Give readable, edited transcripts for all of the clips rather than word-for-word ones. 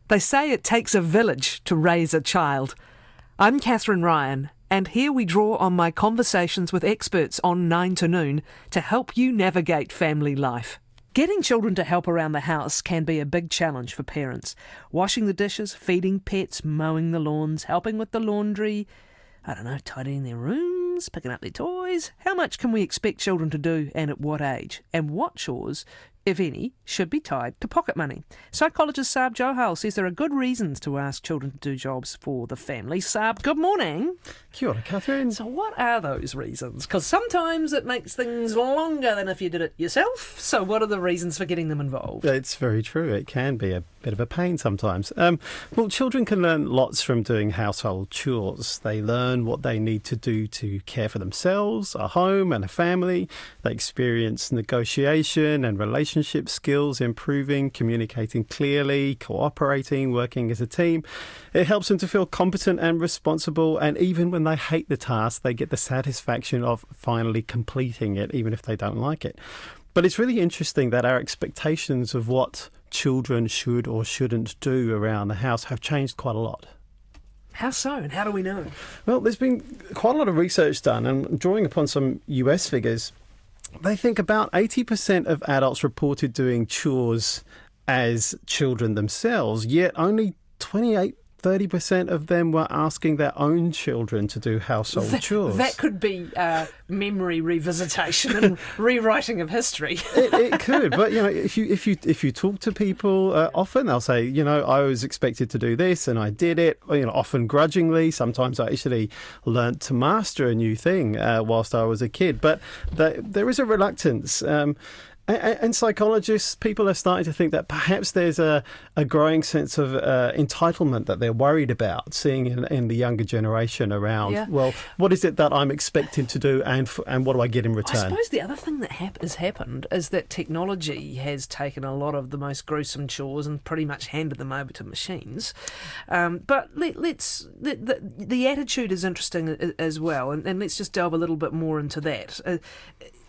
They say it takes a village to raise a child. I'm Catherine Ryan, and here we draw on my conversations with experts on 9 to Noon to help you navigate family life. Getting children to help around the house can be a big challenge for parents. Washing the dishes, feeding pets, mowing the lawns, helping with the laundry, tidying their rooms, picking up their toys. How much can we expect children to do and at what age? And what chores, if any, should be tied to pocket money? Psychologist Sarb Johal says there are good reasons to ask children to do jobs for the family. Sarb, good morning. Kia ora, Catherine. So what are those reasons? Because sometimes it makes things longer than if you did it yourself. So what are the reasons for getting them involved? It's very true. It can be a bit of a pain sometimes. Well, children can learn lots from doing household chores. They learn what they need to do to care for themselves, a home and a family. They experience negotiation and relationship skills, improving, communicating clearly, cooperating, working as a team. It helps them to feel competent and responsible, and even when they hate the task, they get the satisfaction of finally completing it, even if they don't like it. But it's really interesting that our expectations of what children should or shouldn't do around the house have changed quite a lot. How so, and how do we know? Well, there's been quite a lot of research done, and drawing upon some US figures, they think about 80% of adults reported doing chores as children themselves, yet only 30% of them were asking their own children to do household chores. That could be memory revisitation and rewriting of history. It could, but if you talk to people, often they'll say, I was expected to do this and I did it. Often grudgingly. Sometimes I actually learnt to master a new thing whilst I was a kid. But there is a reluctance. And psychologists, people are starting to think that perhaps there's a growing sense of entitlement that they're worried about seeing in the younger generation around, well, what is it that I'm expected to do and what do I get in return? I suppose the other thing that has happened is that technology has taken a lot of the most gruesome chores and pretty much handed them over to machines. But the attitude is interesting as well, and let's just delve a little bit more into that.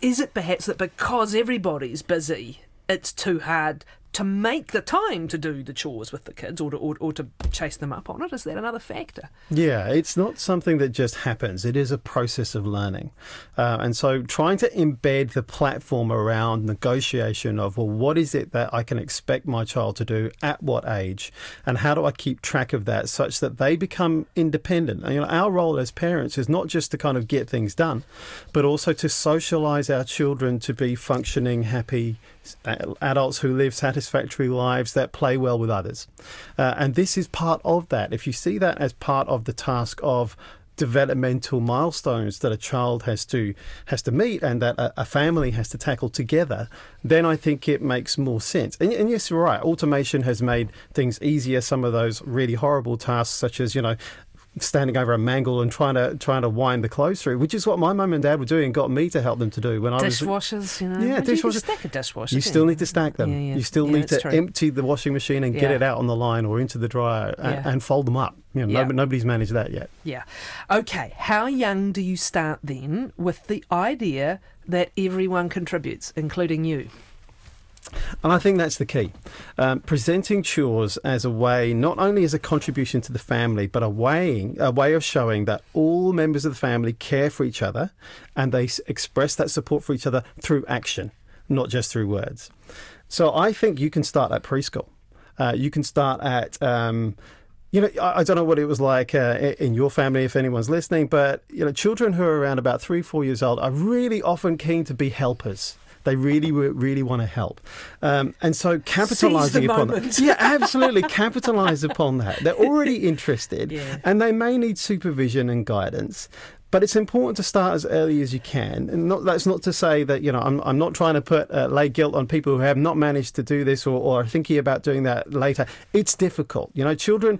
Is it perhaps that because everybody's busy, it's too hard to make the time to do the chores with the kids or to chase them up on it? Is that another factor? Yeah, it's not something that just happens. It is a process of learning. And so trying to embed the platform around negotiation of, well, what is it that I can expect my child to do at what age? And how do I keep track of that such that they become independent? And, our role as parents is not just to kind of get things done, but also to socialise our children to be functioning, happy adults who live satisfactory lives that play well with others. And this is part of that. If you see that as part of the task of developmental milestones that a child has to meet and that a family has to tackle together, then I think it makes more sense. And yes, you're right. Automation has made things easier. Some of those really horrible tasks, such as, standing over a mangle and trying to wind the clothes through, which is what my mum and dad were doing, got me to help them to do when I was... Dishwashers, Yeah, dishwashers. You stack a dishwasher. You still need to stack them. Yeah. You still need to true. empty the washing machine and get it out on the line or into the dryer and fold them up. Nobody's managed that yet. Yeah. Okay, how young do you start then with the idea that everyone contributes, including you? And I think that's the key. Presenting chores as a way, not only as a contribution to the family, but a way of showing that all members of the family care for each other and they express that support for each other through action, not just through words. So I think you can start at preschool. You can start at... I don't know what it was like in your family, if anyone's listening, but children who are around about 3-4 years old are really often keen to be helpers. They really want to help. And so capitalising upon that. Yeah, absolutely. Capitalise upon that. They're already interested and they may need supervision and guidance. But it's important to start as early as you can. And that's not to say that, I'm not trying to put lay guilt on people who have not managed to do this or are thinking about doing that later. It's difficult. Children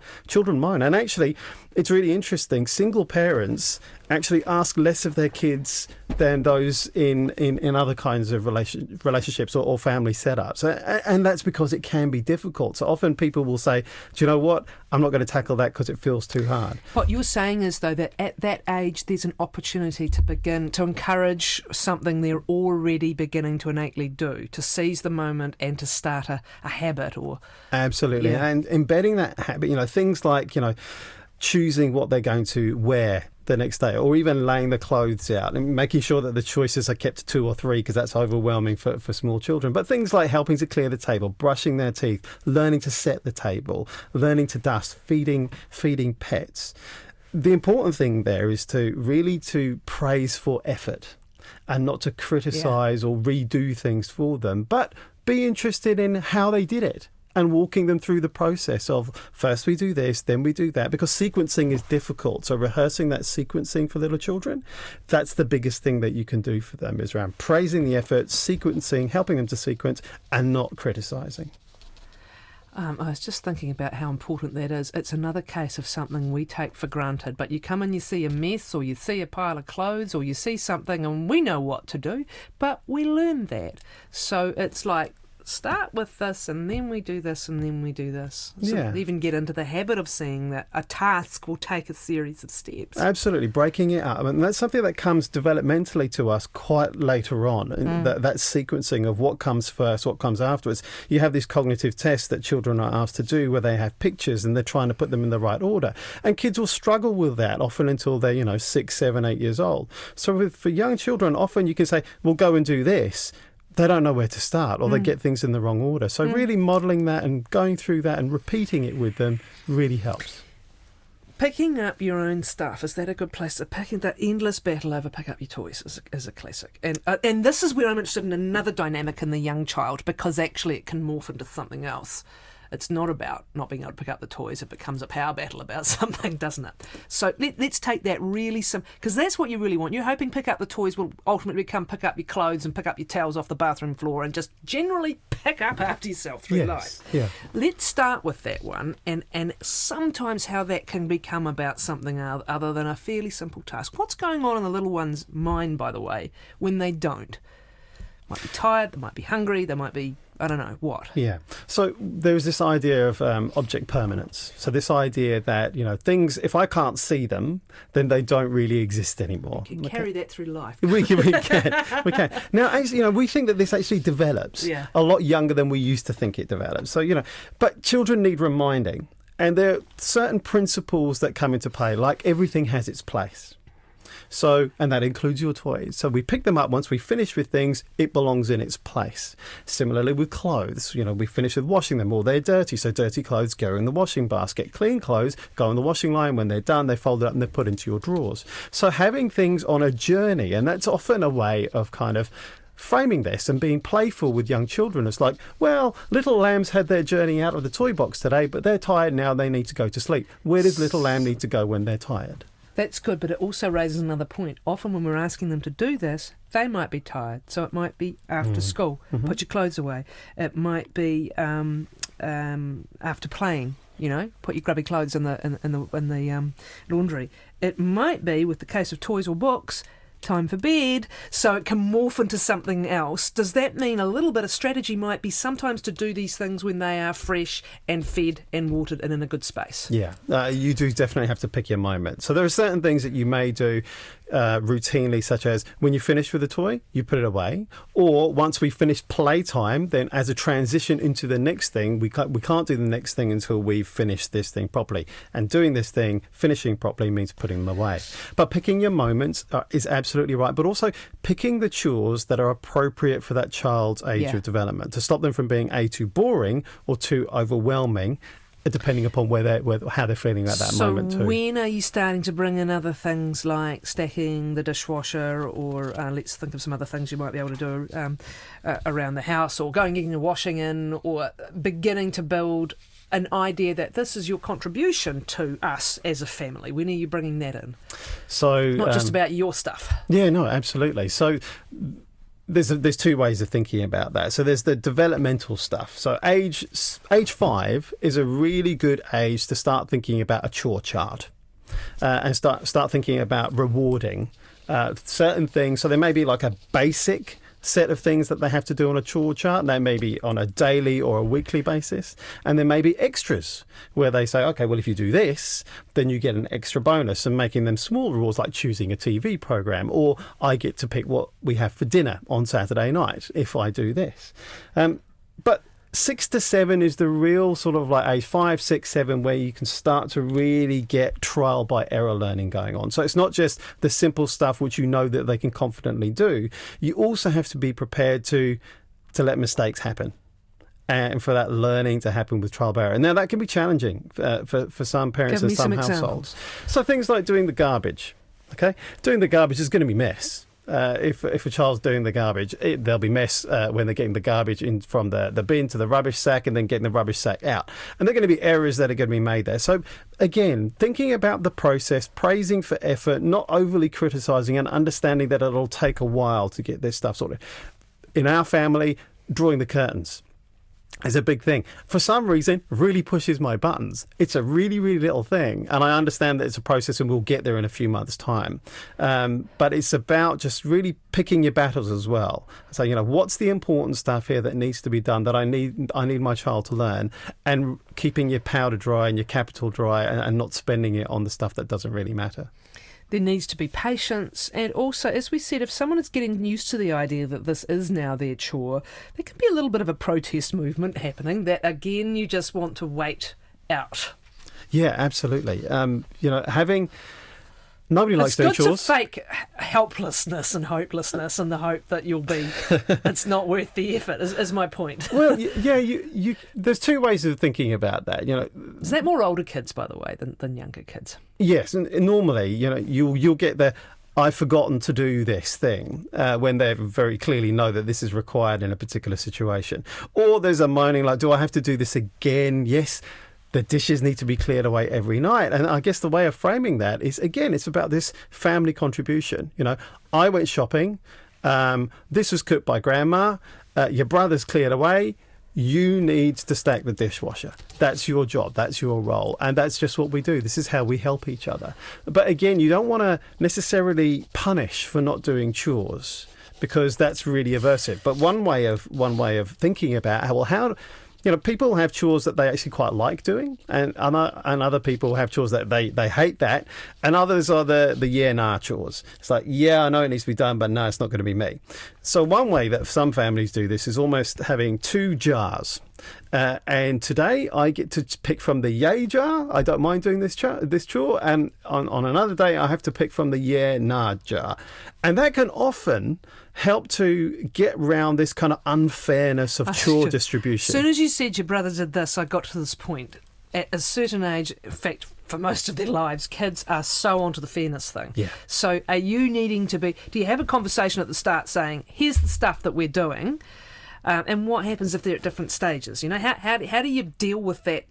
mind. And actually, it's really interesting. Single parents actually ask less of their kids than those in other kinds of relationships or family setups. And that's because it can be difficult. So often people will say, do you know what, I'm not going to tackle that because it feels too hard. What you're saying is, though, that at that age there's an opportunity to begin to encourage something they're already beginning to innately do, to seize the moment and to start a habit. Or Absolutely. Yeah. And embedding that habit, things like, choosing what they're going to wear the next day, or even laying the clothes out and making sure that the choices are kept to 2 or 3, because that's overwhelming for small children. But things like helping to clear the table, brushing their teeth, learning to set the table, learning to dust, feeding pets. The important thing there is to praise for effort and not to criticise or redo things for them, but be interested in how they did it. And walking them through the process of first we do this, then we do that, because sequencing is difficult. So rehearsing that sequencing for little children, that's the biggest thing that you can do for them, is around praising the effort, sequencing, helping them to sequence, and not criticising. I was just thinking about how important that is. It's another case of something we take for granted, but you come and you see a mess, or you see a pile of clothes, or you see something and we know what to do, but we learn that. So it's like, start with this and then we do this and then we do this. So even get into the habit of seeing that a task will take a series of steps. Absolutely, breaking it up. And that's something that comes developmentally to us quite later on, that sequencing of what comes first, what comes afterwards. You have these cognitive tests that children are asked to do where they have pictures and they're trying to put them in the right order. And kids will struggle with that often until they're 6, 7, 8 years old. So for young children, often you can say, well, go and do this. They don't know where to start, or they get things in the wrong order. So really modelling that and going through that and repeating it with them really helps. Picking up your own stuff, is that a good place? Picking that endless battle over pick up your toys is a classic. And this is where I'm interested in another dynamic in the young child, because actually it can morph into something else. It's not about not being able to pick up the toys. It becomes a power battle about something, doesn't it? So let's take that really because that's what you really want. You're hoping pick up the toys will ultimately become pick up your clothes and pick up your towels off the bathroom floor and just generally pick up after yourself through life. Yeah. Let's start with that one, and sometimes how that can become about something other than a fairly simple task. What's going on in the little one's mind, by the way, when they don't? Might be tired, they might be hungry, they might be, I don't know, what? Yeah. So there's this idea of object permanence. So this idea that, things, if I can't see them, then they don't really exist anymore. You can carry that through life. We can. Now, actually, we think that this actually develops a lot younger than we used to think it develops. So, but children need reminding. And there are certain principles that come into play, like everything has its place. So, and that includes your toys. So we pick them up once we finish with things, it belongs in its place. Similarly with clothes, we finish with washing them, or they're dirty. So dirty clothes go in the washing basket. Clean clothes go on the washing line. When they're done, they fold it up and they're put into your drawers. So having things on a journey, and that's often a way of kind of framing this and being playful with young children. It's like, well, little lambs had their journey out of the toy box today, but they're tired now, they need to go to sleep. Where does little lamb need to go when they're tired? That's good, but it also raises another point. Often when we're asking them to do this, they might be tired. So it might be after school, put your clothes away. It might be after playing, put your grubby clothes in the laundry. It might be, with the case of toys or books, time for bed, so it can morph into something else. Does that mean a little bit of strategy might be sometimes to do these things when they are fresh and fed and watered and in a good space? Yeah, you do definitely have to pick your moment. So there are certain things that you may do routinely, such as when you finish with a toy, you put it away. Or once we finish playtime, then as a transition into the next thing, we can't do the next thing until we've finished this thing properly. And doing this thing, finishing properly, means putting them away. But picking your moments is absolutely right. But also picking the chores that are appropriate for that child's age of development, to stop them from being too boring or too overwhelming, depending upon how they're feeling at that moment too. So when are you starting to bring in other things like stacking the dishwasher, or let's think of some other things you might be able to do around the house, or going and getting your washing in, or beginning to build an idea that this is your contribution to us as a family? When are you bringing that in? So not just about your stuff. Yeah, no, absolutely. So There's two ways of thinking about that. So there's the developmental stuff. So age 5 is a really good age to start thinking about a chore chart. and start thinking about rewarding certain things. So there may be like a basic set of things that they have to do on a chore chart. They may be on a daily or a weekly basis. And there may be extras where they say, okay, well, if you do this, then you get an extra bonus, and making them small rewards like choosing a TV program, or I get to pick what we have for dinner on Saturday night if I do this. But 6 to 7 is the real sort of like age, 5, 6, 7, where you can start to really get trial by error learning going on. So it's not just the simple stuff which you know that they can confidently do. You also have to be prepared to let mistakes happen, and for that learning to happen with trial by error. Now that can be challenging for some parents and some households. So things like doing the garbage. Okay, doing the garbage is going to be mess. If a child's doing the garbage, there'll be mess when they're getting the garbage in from the bin to the rubbish sack, and then getting the rubbish sack out. And there are going to be errors that are going to be made there. So again, thinking about the process, praising for effort, not overly criticising, and understanding that it'll take a while to get this stuff sorted. In our family, drawing the curtains is a big thing. For some reason, really pushes my buttons. It's a really, really little thing. And I understand that it's a process and we'll get there in a few months' time. But it's about just really picking your battles as well. So, what's the important stuff here that needs to be done that I need my child to learn, and keeping your powder dry and your capital dry, and not spending it on the stuff that doesn't really matter. There needs to be patience, and also, as we said, if someone is getting used to the idea that this is now their chore, there can be a little bit of a protest movement happening that, again, you just want to wait out. Yeah, absolutely. Nobody likes doing chores. It's good to fake helplessness and hopelessness in the hope that it's not worth the effort, is my point. Well, yeah, there's two ways of thinking about that. Is that more older kids, by the way, than younger kids? Yes, and normally, you'll get the I've forgotten to do this thing when they very clearly know that this is required in a particular situation. Or there's a moaning like, do I have to do this again? Yes. The dishes need to be cleared away every night. And I guess the way of framing that is, again, it's about this family contribution. I went shopping. This was cooked by grandma. Your brother's cleared away. You need to stack the dishwasher. That's your job. That's your role. And that's just what we do. This is how we help each other. But again, you don't want to necessarily punish for not doing chores, because that's really aversive. But one way of thinking about how people have chores that they actually quite like doing, and other people have chores that they hate that, and others are the nah chores. It's like, yeah, I know it needs to be done, but no, it's not going to be me. So one way that some families do this is almost having two jars. And today I get to pick from the yay jar. I don't mind doing this chore. And on another day, I have to pick from the nah jar. And that can often help to get round this kind of unfairness of chore distribution. As soon as you said your brother did this, I got to this point. At a certain age, in fact, for most of their lives, kids are so onto the fairness thing. Yeah. So are you needing to be... Do you have a conversation at the start saying, here's the stuff that we're doing, and what happens if they're at different stages? How do you deal with that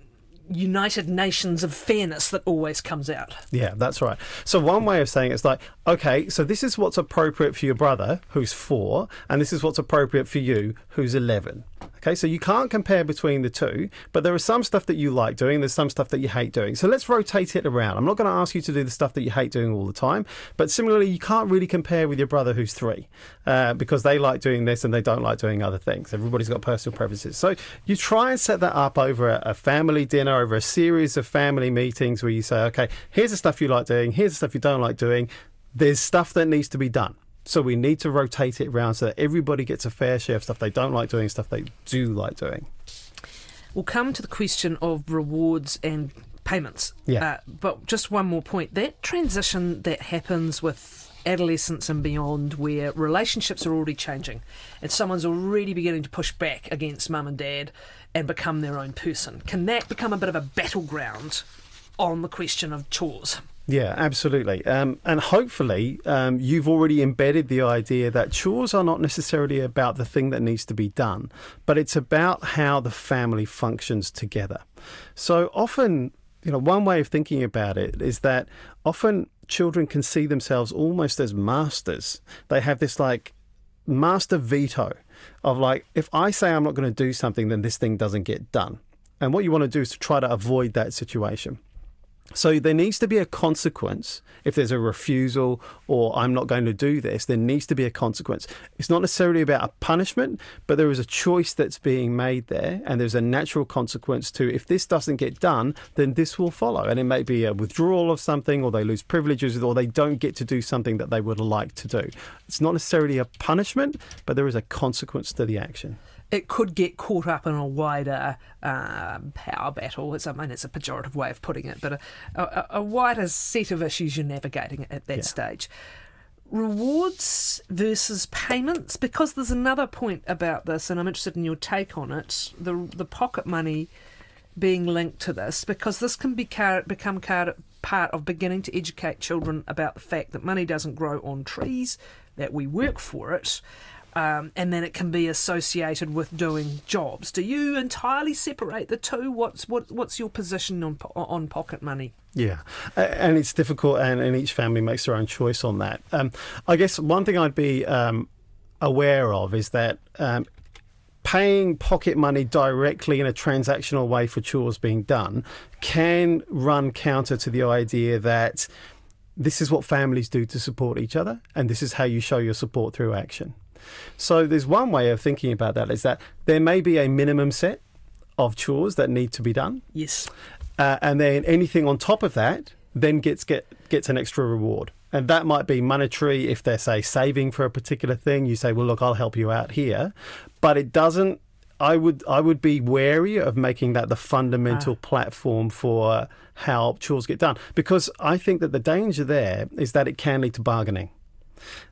United Nations of fairness that always comes out? Yeah, that's right. So one way of saying it's like, okay, so this is what's appropriate for your brother who's 4, and this is what's appropriate for you who's 11. Okay, so you can't compare between the two, but there is some stuff that you like doing, there's some stuff that you hate doing. So let's rotate it around. I'm not going to ask you to do the stuff that you hate doing all the time, but similarly, you can't really compare with your brother who's 3 because they like doing this and they don't like doing other things. Everybody's got personal preferences. So you try and set that up over a family dinner, over a series of family meetings where you say, okay, here's the stuff you like doing, here's the stuff you don't like doing. There's stuff that needs to be done. So we need to rotate it around so that everybody gets a fair share of stuff they don't like doing, stuff they do like doing. We'll come to the question of rewards and payments. Yeah. But just one more point. That transition that happens with adolescence and beyond, where relationships are already changing and someone's already beginning to push back against mum and dad and become their own person, can that become a bit of a battleground on the question of chores? Yeah, absolutely. And hopefully you've already embedded the idea that chores are not necessarily about the thing that needs to be done, but it's about how the family functions together. So often, one way of thinking about it is that often children can see themselves almost as masters. They have this master veto of if I say I'm not going to do something, then this thing doesn't get done. And what you want to do is to try to avoid that situation. So there needs to be a consequence. If there's a refusal or I'm not going to do this, there needs to be a consequence. It's not necessarily about a punishment, but there is a choice that's being made there, and there's a natural consequence to, if this doesn't get done, then this will follow. And it may be a withdrawal of something, or they lose privileges, or they don't get to do something that they would like to do. It's not necessarily a punishment, but there is a consequence to the action. It could get caught up in a wider power battle. It's a pejorative way of putting it, but a wider set of issues you're navigating at that stage. Rewards versus payments, because there's another point about this, and I'm interested in your take on it, the pocket money being linked to this, because this can become part of beginning to educate children about the fact that money doesn't grow on trees, that we work for it. And then it can be associated with doing jobs. Do you entirely separate the two? What's your position on pocket money? Yeah, and it's difficult, and each family makes their own choice on that. I guess one thing I'd be aware of is that paying pocket money directly in a transactional way for chores being done can run counter to the idea that this is what families do to support each other, and this is how you show your support through action. So there's one way of thinking about that, is that there may be a minimum set of chores that need to be done. Yes. And then anything on top of that then gets an extra reward. And that might be monetary if they're, say, saving for a particular thing. You say, well, look, I'll help you out here. But it doesn't, I would be wary of making that the fundamental platform for how chores get done. Because I think that the danger there is that it can lead to bargaining.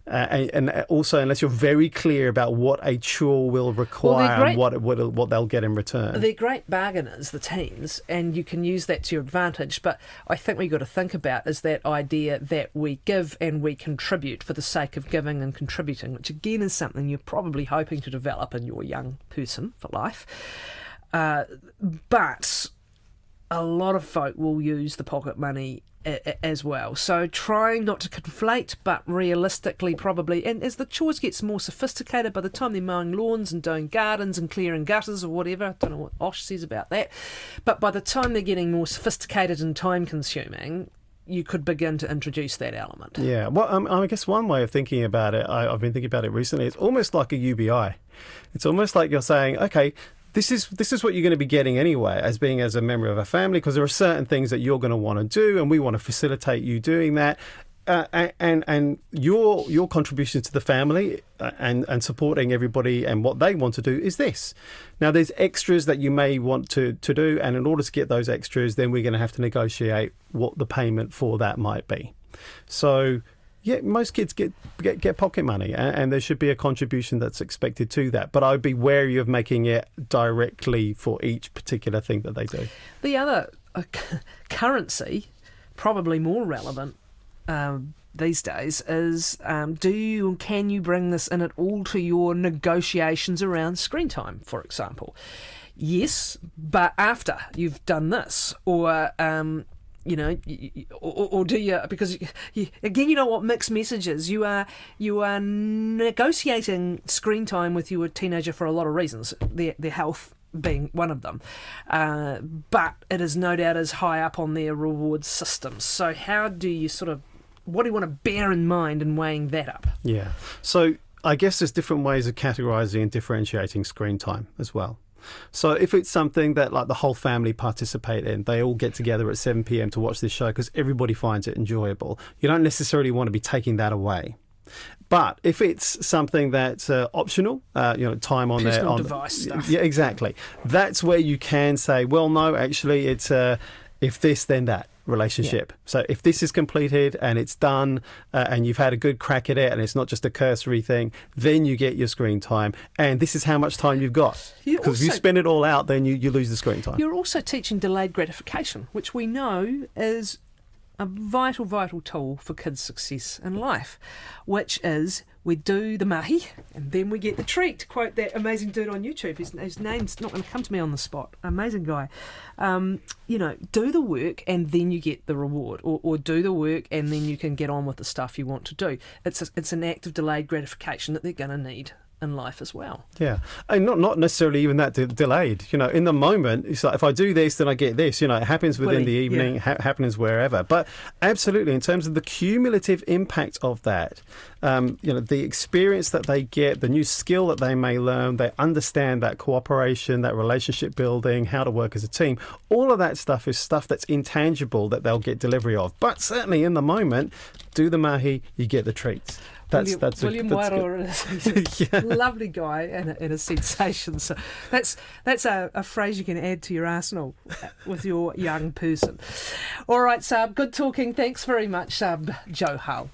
And also, unless you're very clear about what a chore will require and what they'll get in return. They're great bargainers, the teens, and you can use that to your advantage. But I think we've got to think about is that idea that we give and we contribute for the sake of giving and contributing, which again is something you're probably hoping to develop in your young person for life. But a lot of folk will use the pocket money as well. So trying not to conflate, but realistically probably, and as the chores gets more sophisticated, by the time they're mowing lawns and doing gardens and clearing gutters or whatever, I don't know what Osh says about that, but by the time they're getting more sophisticated and time consuming, you could begin to introduce that element. Yeah, well, I guess one way of thinking about it, I've been thinking about it recently, it's almost like a UBI. It's almost like you're saying, okay, This is what you're going to be getting anyway, as a member of a family, because there are certain things that you're going to want to do, and we want to facilitate you doing that. And your contribution to the family and supporting everybody and what they want to do is this. Now, there's extras that you may want to do, and in order to get those extras, then we're going to have to negotiate what the payment for that might be. So, yeah, most kids get pocket money, and there should be a contribution that's expected to that. But I'd be wary of making it directly for each particular thing that they do. The other currency, probably more relevant these days, is can you bring this in at all to your negotiations around screen time, for example? Yes, but after you've done this, or or do you? Because again, you know what mixed messages. You are negotiating screen time with your teenager for a lot of reasons. Their health being one of them, but it is no doubt as high up on their reward systems. So how do you what do you want to bear in mind in weighing that up? Yeah. So I guess there's different ways of categorising and differentiating screen time as well. So if it's something that like the whole family participate in, they all get together at 7 p.m. to watch this show because everybody finds it enjoyable, you don't necessarily want to be taking that away. But if it's something that's optional, time on personal there, device stuff. Yeah, exactly. That's where you can say, well, no, actually, it's if this, then that relationship. Yeah. So if this is completed and it's done and you've had a good crack at it and it's not just a cursory thing, then you get your screen time. And this is how much time you've got. Because if you spend it all out, then you lose the screen time. You're also teaching delayed gratification, which we know is a vital tool for kids' success in life, which is we do the mahi and then we get the treat, to quote that amazing dude on YouTube. His name's not going to come to me on the spot. Amazing guy. Do the work and then you get the reward, or do the work and then you can get on with the stuff you want to do. It's an act of delayed gratification that they're going to need in life as well. Yeah, and not necessarily even that delayed. In the moment, it's like if I do this, then I get this. It happens within the evening, happens wherever. But absolutely, in terms of the cumulative impact of that, the experience that they get, the new skill that they may learn, they understand that cooperation, that relationship building, how to work as a team. All of that stuff is stuff that's intangible that they'll get delivery of. But certainly in the moment, do the mahi, you get the treats. William Wairoa is a lovely guy and a sensation. So that's a phrase you can add to your arsenal with your young person. All right, Sarb, good talking. Thanks very much, Sarb Johal.